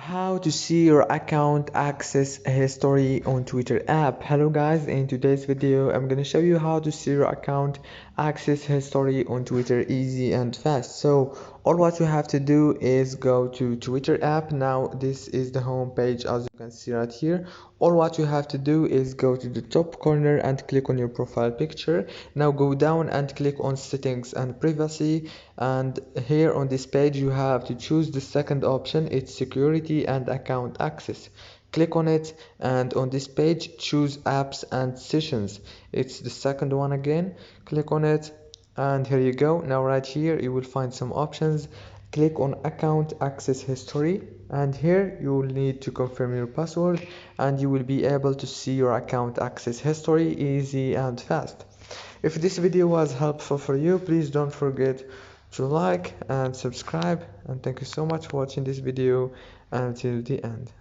How to see your account access history on Twitter app. Hello guys, in today's video I'm gonna show you how to see your account access history on Twitter easy and fast. So all what you have to do is go to Twitter app. Now this is the home page, as you can see right here. All what you have to do is go to the top corner and click on your profile picture. Now go down and click on settings and privacy, and here on this page you have to choose the second option. It's security and account access. Click on it, and on this page choose apps and sessions. It's the second one again. Click on it, and here you go. Now right here you will find some options. Click on account access history, and here you will need to confirm your password, and you will be able to see your account access history easy and fast. If this video was helpful for you, please don't forget to like and subscribe, and thank you so much for watching this video until the end.